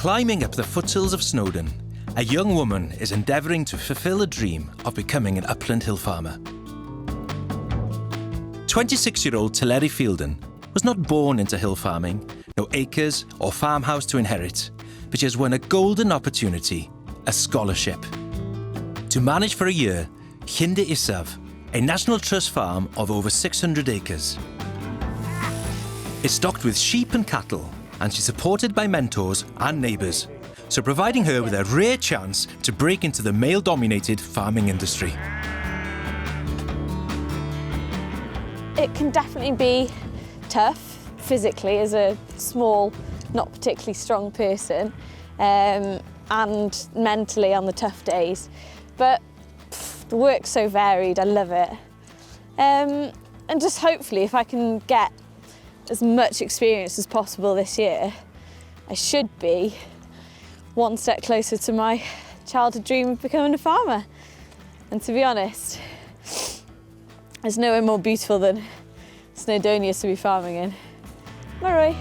Climbing up the foothills of Snowdon, a young woman is endeavouring to fulfil a dream of becoming an upland hill farmer. 26-year-old Teleri was not born into hill farming, no acres or farmhouse to inherit, but she has won a golden opportunity, a scholarship. To manage for a year, Llynde Isaf, a National Trust farm of over 600 acres. It's stocked with sheep and cattle, and she's supported by mentors and neighbours, so providing her with a rare chance to break into the male-dominated farming industry. It can definitely be tough physically as a small, not particularly strong person, and mentally on the tough days. But the work's so varied, I love it. And just hopefully if I can get as much experience as possible this year, I should be one step closer to my childhood dream of becoming a farmer. And to be honest, there's nowhere more beautiful than Snowdonia to be farming in. Murray.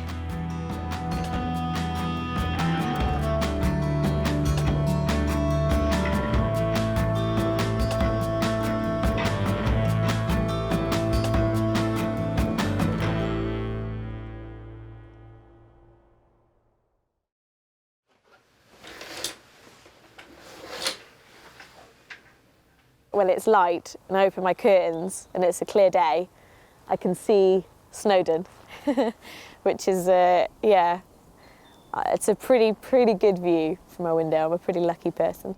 When it's light and I open my curtains and it's a clear day, I can see Snowdon, which is, yeah, it's a pretty good view from my window. I'm a pretty lucky person.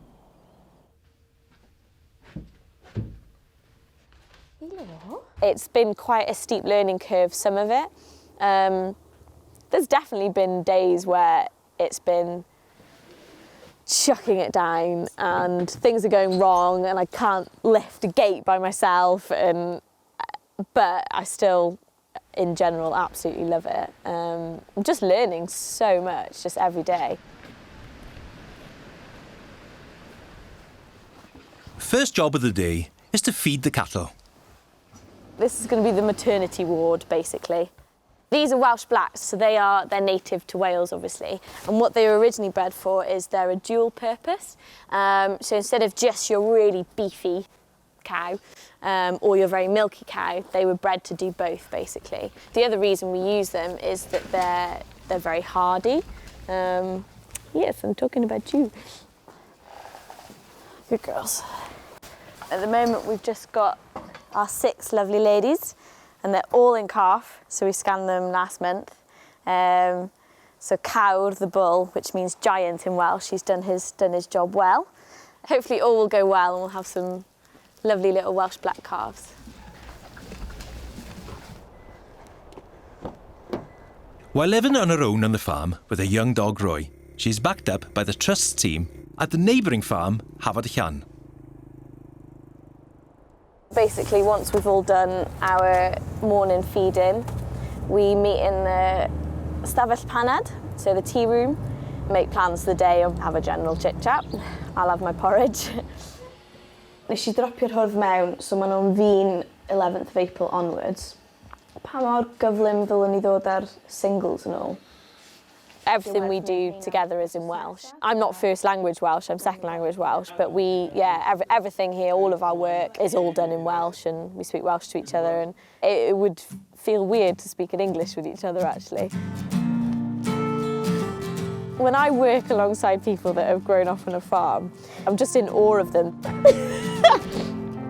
Hello. It's been quite a steep learning curve, some of it. There's definitely been days where it's been chucking it down and things are going wrong and I can't lift a gate by myself, but I still, in general, absolutely love it. I'm just learning so much, just every day. First job of the day is to feed the cattle. This is going to be the maternity ward, basically. These are Welsh blacks, so they're native to Wales, obviously. And what they were originally bred for is they're a dual purpose. So instead of just your really beefy cow or your very milky cow, they were bred to do both, basically. The other reason we use them is that they're very hardy. Yes, I'm talking about you. Good girls. At the moment, we've just got our 6 lovely ladies, and they're all in calf, so we scanned them last month. So Cawr, the bull, which means giant in Welsh, he's done his job well. Hopefully all will go well and we'll have some lovely little Welsh black calves. While living on her own on the farm with her young dog Roy, she's backed up by the Trust's team at the neighbouring farm, Hafod Llan. Basically, once we've all done our morning feeding, we meet in the stafell paned, so the tea room, make plans for the day and have a general chit-chat. I'll have my porridge. Nes I dropio'r hwrdd mewn, so maen nhw'n fin 11th of April onwards. Pa mor gyflym ddylwn ni ddod ar singles and all? Everything we do together is in Welsh. I'm not first language Welsh, I'm second language Welsh, but everything here, all of our work is all done in Welsh and we speak Welsh to each other, and it would feel weird to speak in English with each other, actually. When I work alongside people that have grown up on a farm, I'm just in awe of them.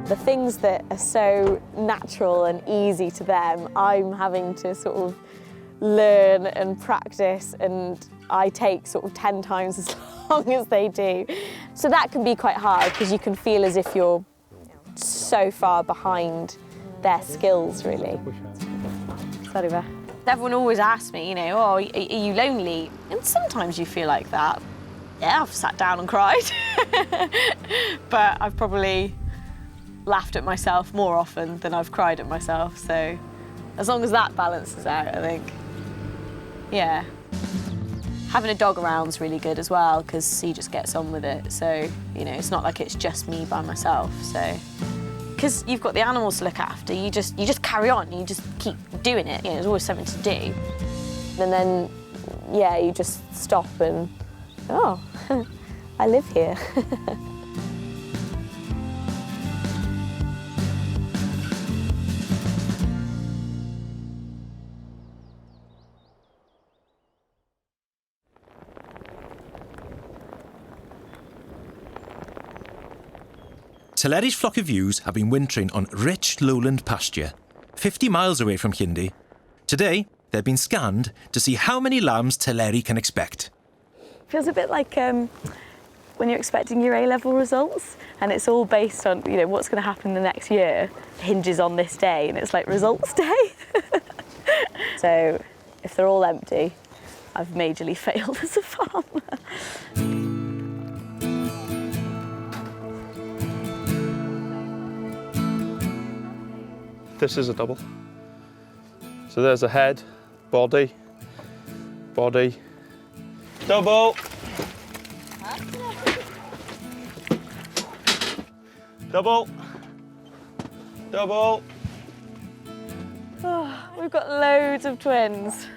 The things that are so natural and easy to them, I'm having to sort of learn and practice, and I take sort of 10 times as long as they do. So that can be quite hard because you can feel as if you're so far behind their skills, really. Sorry, Beth. Everyone always asks me, you know, oh, are you lonely? And sometimes you feel like that. Yeah, I've sat down and cried. But I've probably laughed at myself more often than I've cried at myself, so as long as that balances out, I think. Yeah. Having a dog around's really good as well, because he just gets on with it. So, you know, it's not like it's just me by myself. So, because you've got the animals to look after, you just carry on. You just keep doing it. You know, there's always something to do. And then, yeah, you just stop and Oh, I live here. Teleri's flock of ewes have been wintering on rich lowland pasture, 50 miles away from Llyndy. Today, they've been scanned to see how many lambs Teleri can expect. Feels a bit like when you're expecting your A-level results and it's all based on, you know, what's going to happen the next year hinges on this day, and it's like results day. So if they're all empty, I've majorly failed as a farmer. This is a double. So there's a head, body, body, double. Double. Double. Oh, we've got loads of twins.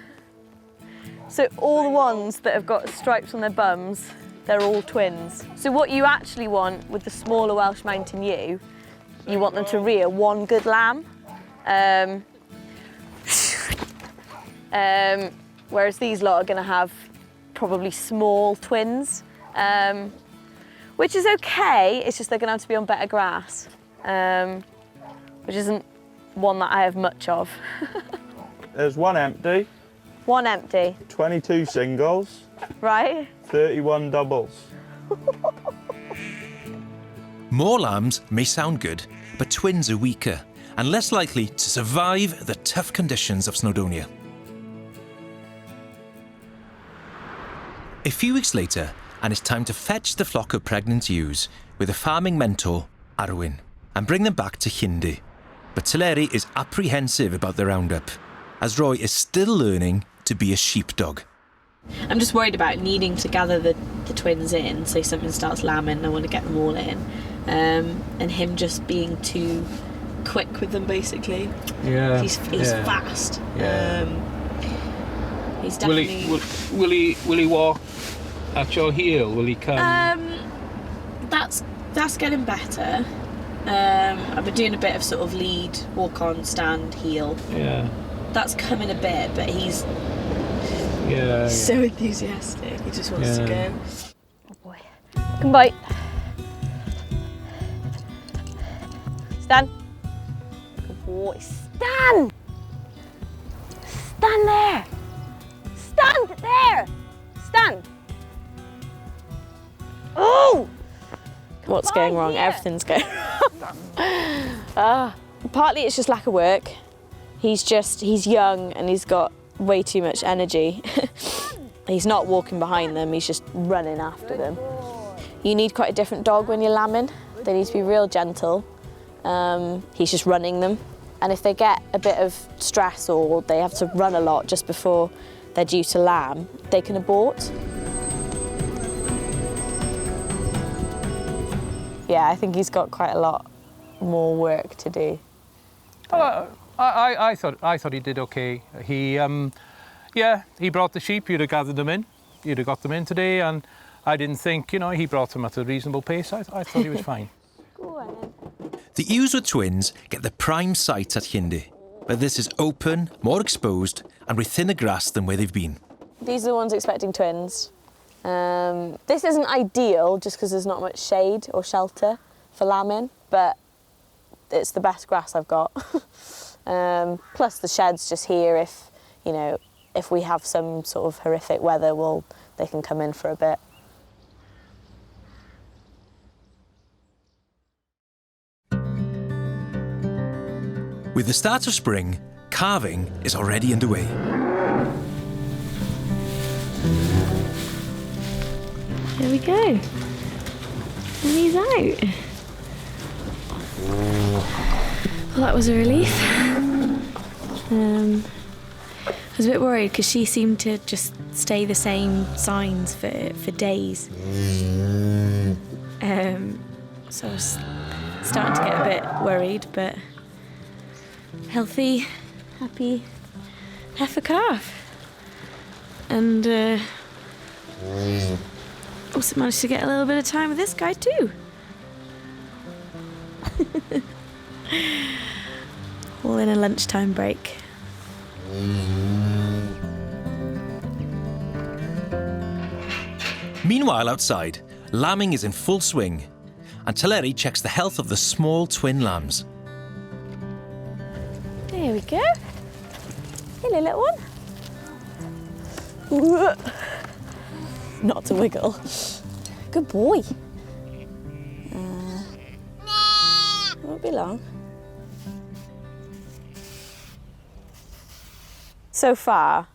So all the ones that have got stripes on their bums, they're all twins. So what you actually want with the smaller Welsh mountain ewe, you want them to rear one good lamb. Whereas these lot are going to have probably small twins, which is okay. It's just they're going to have to be on better grass, which isn't one that I have much of. There's one empty. One empty. 22 singles. Right. 31 doubles. More lambs may sound good, but twins are weaker and less likely to survive the tough conditions of Snowdonia. A few weeks later, and it's time to fetch the flock of pregnant ewes with a farming mentor, Arwyn, and bring them back to Llyndy. But Teleri is apprehensive about the roundup, as Roy is still learning to be a sheepdog. I'm just worried about needing to gather the twins in, say something starts lambing, I want to get them all in, and him just being too quick with them, basically. Yeah. He's yeah. fast. Yeah. He's definitely... Will he walk at your heel? Will he come? That's getting better. I've been doing a bit of sort of lead, walk on, stand, heel. Yeah. That's coming a bit, but he's so enthusiastic. He just wants to go. Oh boy. Come bite. Stand. Good boy. Stand! Stand there! Stand there! Stand! Oh! What's going wrong? Here. Everything's going wrong. Partly it's just lack of work. He's young and he's got way too much energy. He's not walking behind them, he's just running after them. You need quite a different dog when you're lambing. They need to be real gentle. He's just running them. And if they get a bit of stress or they have to run a lot just before they're due to lamb, they can abort. Yeah, I think he's got quite a lot more work to do. I thought he did okay. He brought the sheep. You'd have gathered them in. You'd have got them in today, and I didn't think, he brought them at a reasonable pace. I thought he was fine. Go on, then. The ewes with twins get the prime site at Llyndy, but this is open, more exposed, and with thinner grass than where they've been. These are the ones expecting twins. This isn't ideal just because there's not much shade or shelter for lambing, but it's the best grass I've got. Plus the shed's just here if we have some sort of horrific weather, they can come in for a bit. With the start of spring, calving is already underway. Here we go. And he's out. Well, that was a relief. I was a bit worried because she seemed to just stay the same signs for days. So I was starting to get a bit worried, but healthy, happy heifer calf. And Also managed to get a little bit of time with this guy too. All in a lunchtime break. Meanwhile, outside, lambing is in full swing, and Teleri checks the health of the small twin lambs. There we go. Hello, little one. Not to wiggle. Good boy. Won't be long. So far,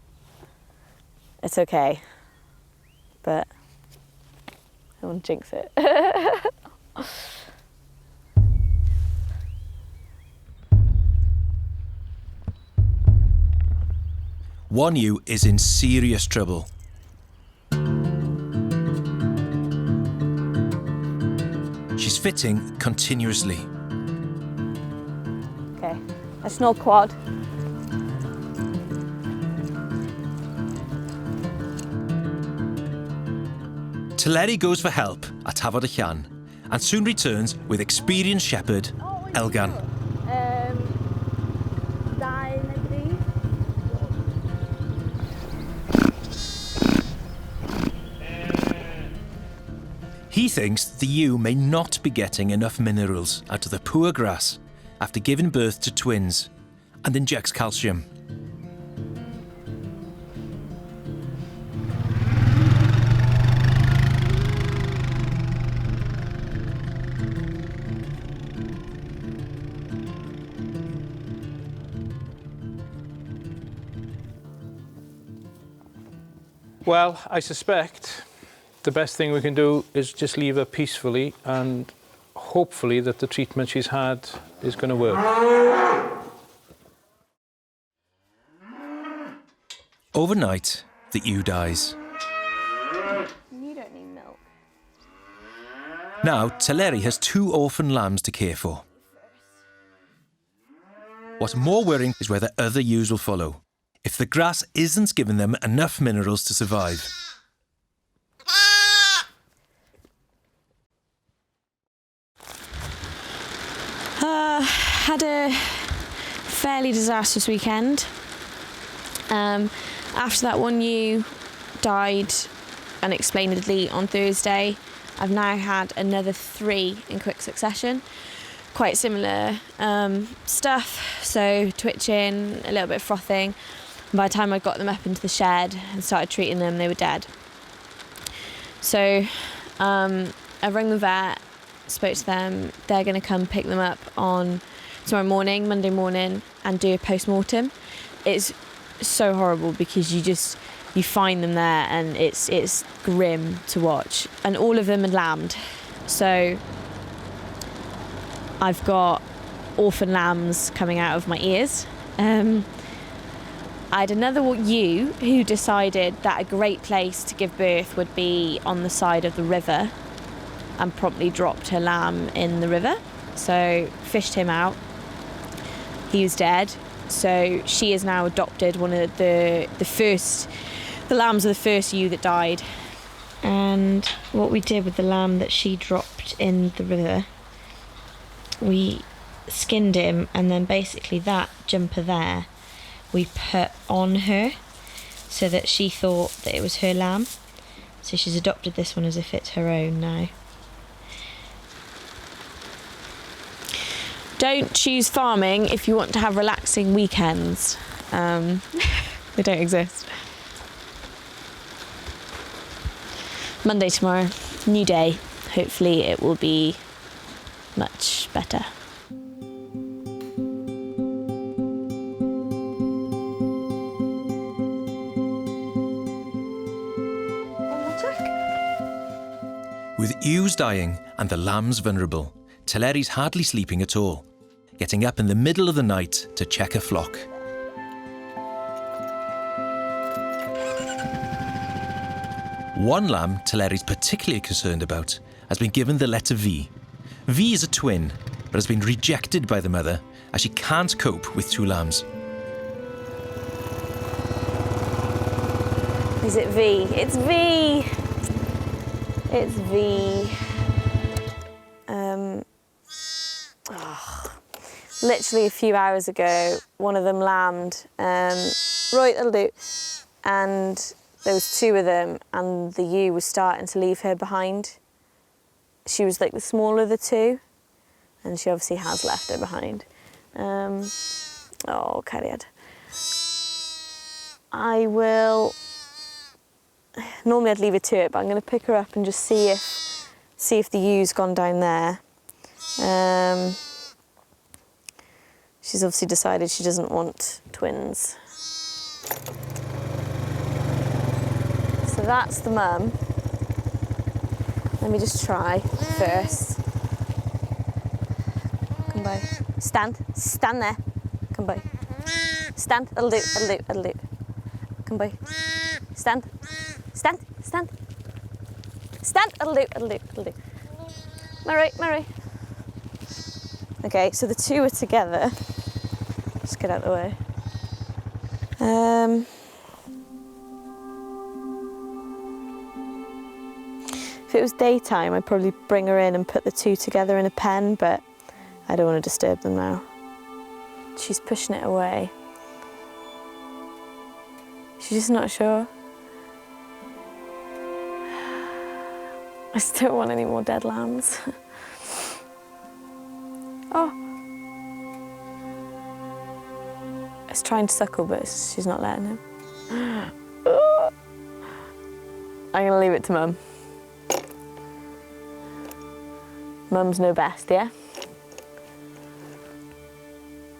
it's okay, but I don't want to jinx it. One ewe is in serious trouble. She's fitting continuously. Okay, a small quad. Teleri goes for help at Tafod y Llan and soon returns with experienced shepherd Elgan. He thinks the ewe may not be getting enough minerals out of the poor grass after giving birth to twins and injects calcium. Well, I suspect the best thing we can do is just leave her peacefully and hopefully that the treatment she's had is going to work. Overnight, the ewe dies. You don't need milk. Now, Teleri has 2 orphan lambs to care for. What's more worrying is whether other ewes will follow, if the grass isn't giving them enough minerals to survive. Had a fairly disastrous weekend. After that one ewe died unexplainedly on Thursday, I've now had another 3 in quick succession. Quite similar stuff, so twitching, a little bit of frothing. And by the time I got them up into the shed and started treating them, they were dead. So I rang the vet, spoke to them. They're going to come pick them up on tomorrow morning, Monday morning, and do a post-mortem. It's so horrible because you find them there and it's grim to watch. And all of them had lambed. So I've got orphan lambs coming out of my ears. I had another ewe who decided that a great place to give birth would be on the side of the river and promptly dropped her lamb in the river. So fished him out. He was dead. So she has now adopted one of the lambs of the first ewe that died. And what we did with the lamb that she dropped in the river, we skinned him, and then basically that jumper there we put on her so that she thought that it was her lamb. So she's adopted this one as if it's her own now. Don't choose farming if you want to have relaxing weekends. They don't exist. Monday tomorrow, new day. Hopefully it will be much better. With ewes dying and the lambs vulnerable, Teleri's hardly sleeping at all, getting up in the middle of the night to check her flock. One lamb Teleri's particularly concerned about has been given the letter V. V is a twin, but has been rejected by the mother as she can't cope with 2 lambs. Is it V? It's V! It's the... literally a few hours ago, one of them lambed. Right, that'll do. And there was two of them, and the ewe was starting to leave her behind. She was like the smaller of the two, and she obviously has left her behind. Oh, Cariad. I will... Normally I'd leave her to it, but I'm going to pick her up and just see if the ew's gone down there. She's obviously decided she doesn't want twins. So that's the mum. Let me just try first. Come by. Stand there. Come by. Stand, that'll do. Come by. Stand, that'll do. Murray. Okay, so the two are together. Just get out of the way. If it was daytime, I'd probably bring her in and put the two together in a pen, but I don't want to disturb them now. She's pushing it away. She's just not sure. I still don't want any more dead lambs. Oh. It's trying to suckle, but she's not letting him. I'm gonna leave it to Mum. Mum's know best, yeah?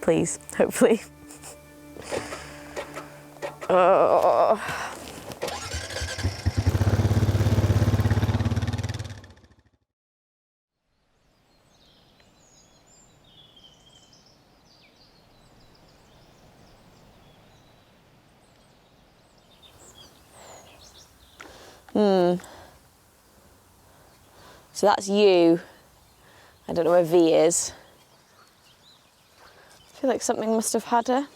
Please, hopefully. Oh. So that's you. I don't know where V is. I feel like something must have had her.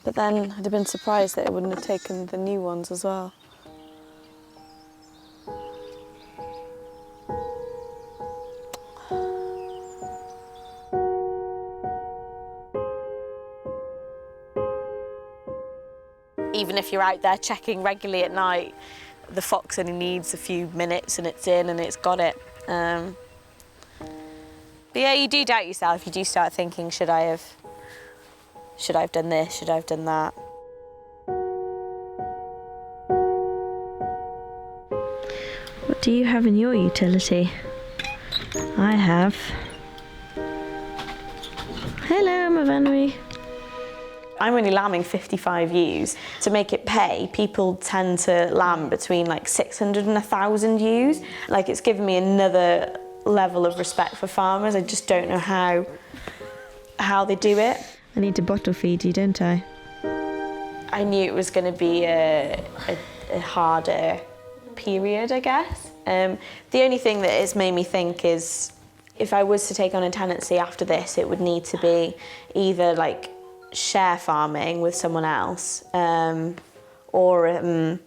But then I'd have been surprised that it wouldn't have taken the new ones as well. Even if you're out there checking regularly at night, the fox only needs a few minutes and it's in and it's got it. But yeah, you do doubt yourself. You do start thinking, should I have done this? Should I have done that? What do you have in your utility? I have... Hello, my Vanry. I'm only lambing 55 ewes. To make it pay, people tend to lamb between like 600 and 1,000 ewes. Like, it's given me another level of respect for farmers. I just don't know how they do it. I need to bottle feed you, don't I? I knew it was going to be a harder period, I guess. The only thing that it's made me think is if I was to take on a tenancy after this, it would need to be either like share farming with someone else, or a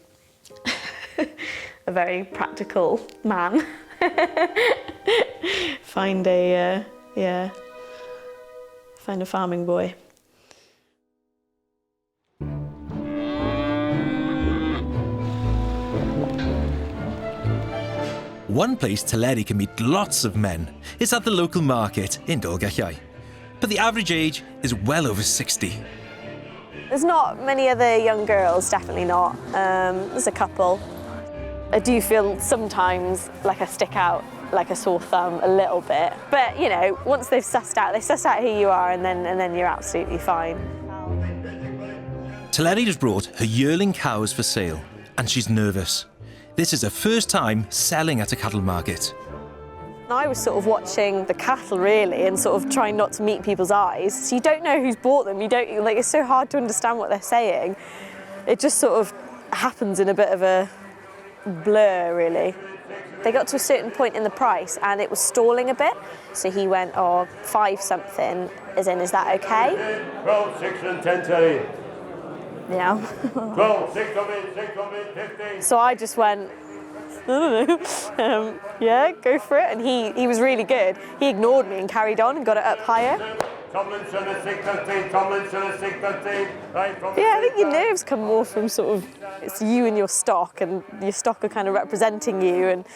very practical man. Find a farming boy. One place Teleri can meet lots of men is at the local market in Dolgallai. But the average age is well over 60. There's not many other young girls, definitely not. There's a couple. I do feel sometimes like I stick out like a sore thumb a little bit. But, you know, once they suss out who you are, and then you're absolutely fine. Teleri has brought her yearling cows for sale, and she's nervous. This is her first time selling at a cattle market. I was sort of watching the cattle really and sort of trying not to meet people's eyes. So you don't know who's bought them. You don't, like, it's so hard to understand what they're saying. It just sort of happens in a bit of a blur, really. They got to a certain point in the price and it was stalling a bit. So he went, oh, 5 something, as in, is that okay? 12, 6 and 10, Teleri. Yeah. 12, 6 of it, 6 of it, 15. So I just went, Yeah, go for it. And he was really good. He ignored me and carried on and got it up higher. Tomlinson is 6-13, Tomlinson is 6-13. Right from Yeah, I think your nerves come more from sort of, it's you and your stock, and your stock are kind of representing you, and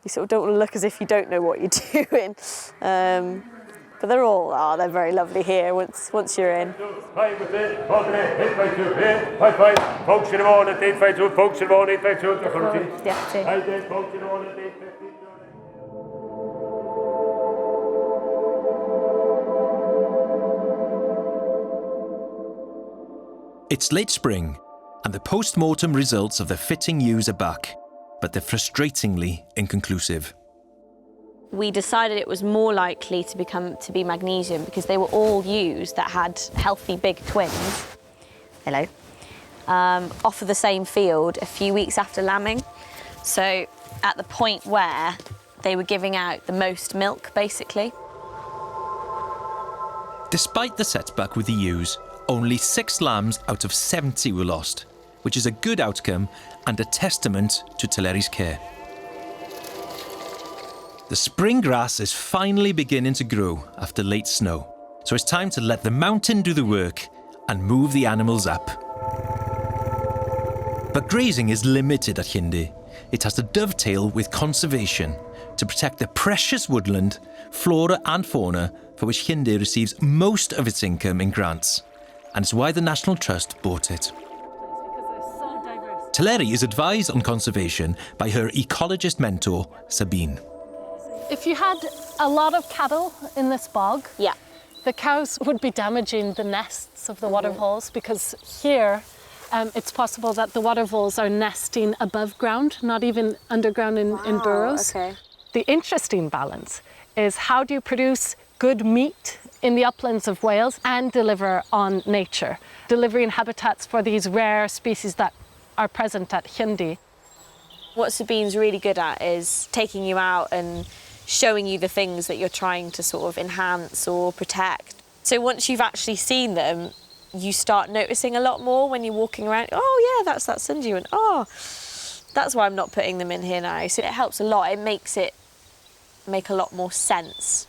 you sort of don't want to look as if you don't know what you're doing. But they're very lovely here once you're in. 5 with it, 8-5-2, here, 5-5, folks in the morning, 8-5-2, folks in the morning, 8-5-2, Yeah, I did, folks in the morning, 8-15. It's late spring, and the post-mortem results of the fitting ewes are back, but they're frustratingly inconclusive. We decided it was more likely to be magnesium because they were all ewes that had healthy big twins. Hello. Off of the same field a few weeks after lambing. So at the point where they were giving out the most milk, basically. Despite the setback with the ewes, only 6 lambs out of 70 were lost, which is a good outcome and a testament to Teleri's care. The spring grass is finally beginning to grow after late snow, so it's time to let the mountain do the work and move the animals up. But grazing is limited at Llyndy. It has to dovetail with conservation to protect the precious woodland, flora and fauna for which Llyndy receives most of its income in grants, and it's why the National Trust bought it. Teleri is advised on conservation by her ecologist mentor, Sabine. If you had a lot of cattle in this bog, Yeah. the cows would be damaging the nests of the watervoles, because here it's possible that the watervoles are nesting above ground, not even underground in burrows. Okay. The interesting balance is, how do you produce good meat in the uplands of Wales and deliver on nature, delivering habitats for these rare species that are present at Llyndy? What Sabine's really good at is taking you out and showing you the things that you're trying to sort of enhance or protect. So once you've actually seen them, you start noticing a lot more when you're walking around. Oh yeah, that's that sundew, and oh, that's why I'm not putting them in here now. So it helps a lot. It makes it make a lot more sense.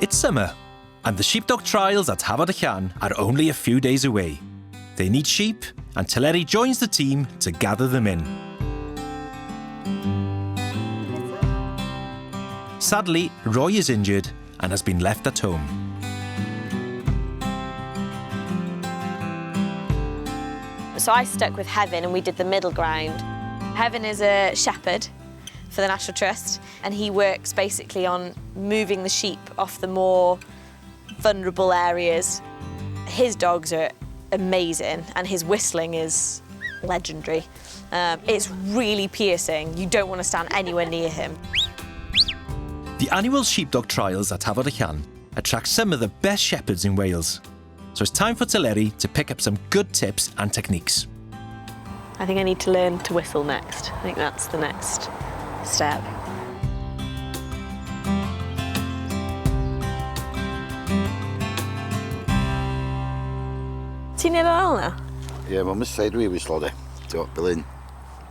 It's summer, and the sheepdog trials at Hafod y Llan are only a few days away. They need sheep, and Teleri joins the team to gather them in. Sadly, Roy is injured and has been left at home. So I stuck with Heaven and we did the middle ground. Heaven is a shepherd for the National Trust, and he works basically on moving the sheep off the more vulnerable areas. His dogs are amazing and his whistling is legendary. It's really piercing. You don't want to stand anywhere near him. The annual sheepdog trials at Hafod y Llan attract some of the best shepherds in Wales. So it's time for Teleri to pick up some good tips and techniques. I think I need to learn to whistle next. I think that's the next step. Ti'n neud o fel na? Ie, mae'n mysau dwi wislo de. Dio, Belyn.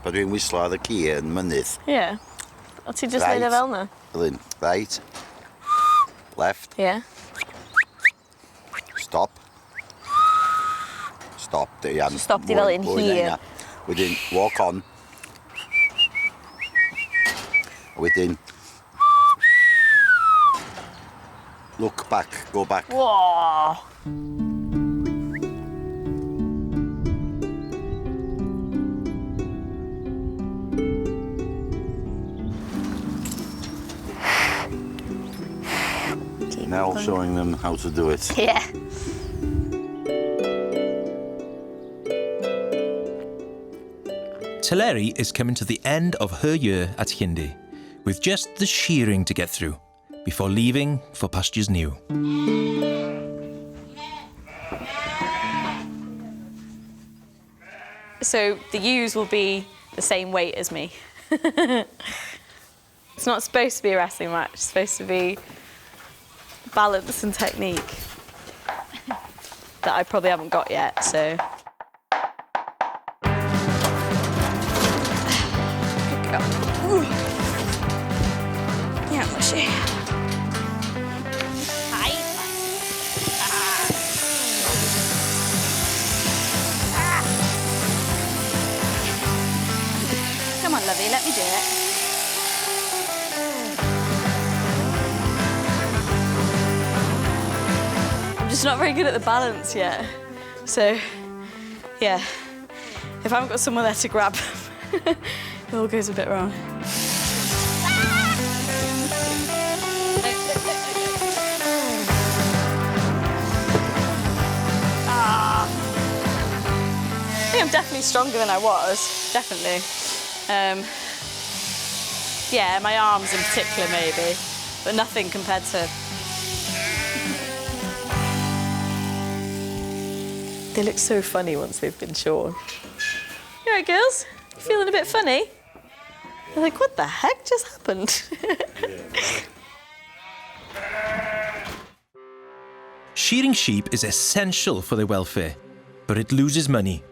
Pa dwi'n wislo ar y ci yn mynydd. Ie. O ti'n just neud o fel na? Belyn, right. Left. Ie. Stop. Stop. Stop di fel in here. Wedyn, walk on. Wedyn, look back, go back. Whoa. Now showing them how to do it. Yeah. Teleri is coming to the end of her year at Llyndy, with just the shearing to get through, before leaving for pastures new. So the ewes will be the same weight as me. It's not supposed to be a wrestling match, it's supposed to be balance and technique that I probably haven't got yet, so. Good girl. Ooh. Yeah, mushy. Hi. Come on, lovey, let me do it. I'm just not very good at the balance yet. So, yeah, if I haven't got someone there to grab, it all goes a bit wrong. I think I'm definitely stronger than I was, definitely. Yeah, my arms in particular maybe, but nothing compared to... They look so funny once they've been shorn. You all right, girls? You feeling a bit funny? They're like, what the heck just happened? Shearing sheep is essential for their welfare, but it loses money.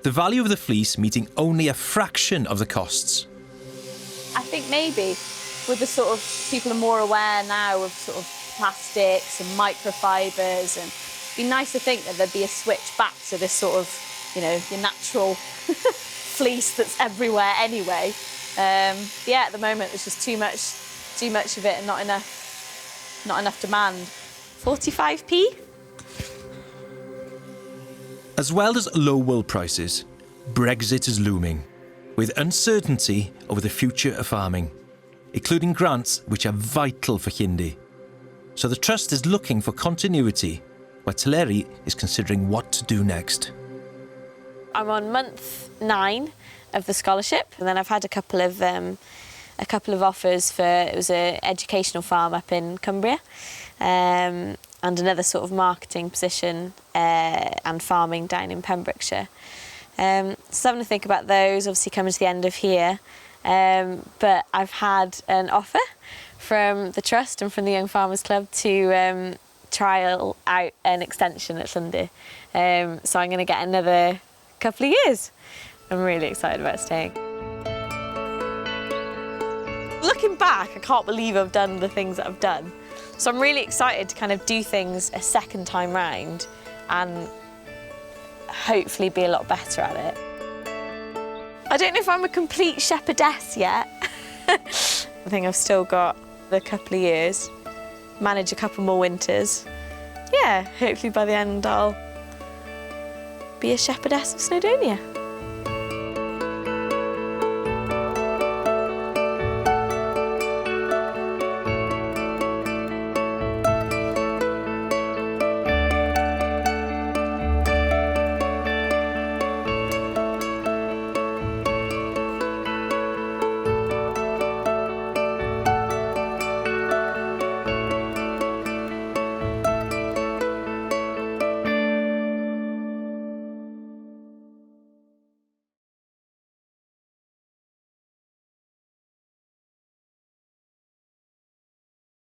The value of the fleece meeting only a fraction of the costs. I think maybe with the sort of people are more aware now of sort of plastics and microfibres, and it'd be nice to think that there'd be a switch back to this sort of, you know, your natural fleece that's everywhere anyway. Yeah, at the moment there's just too much of it and not enough demand. 45p. As well as low wool prices, Brexit is looming, with uncertainty over the future of farming, including grants which are vital for Llyndy. So the Trust is looking for continuity, while Teleri is considering what to do next. I'm on month 9 of the scholarship, and then I've had a couple of offers for, it was an educational farm up in Cumbria, and another sort of marketing position and farming down in Pembrokeshire. So having to think about those, obviously coming to the end of here, but I've had an offer from the Trust and from the Young Farmers Club to trial out an extension at Llyndy. So I'm going to get another couple of years. I'm really excited about staying. Looking back, I can't believe I've done the things that I've done. So I'm really excited to kind of do things a second time round and hopefully be a lot better at it. I don't know if I'm a complete shepherdess yet. I think I've still got a couple of years, manage a couple more winters. Yeah, hopefully by the end I'll be a shepherdess of Snowdonia.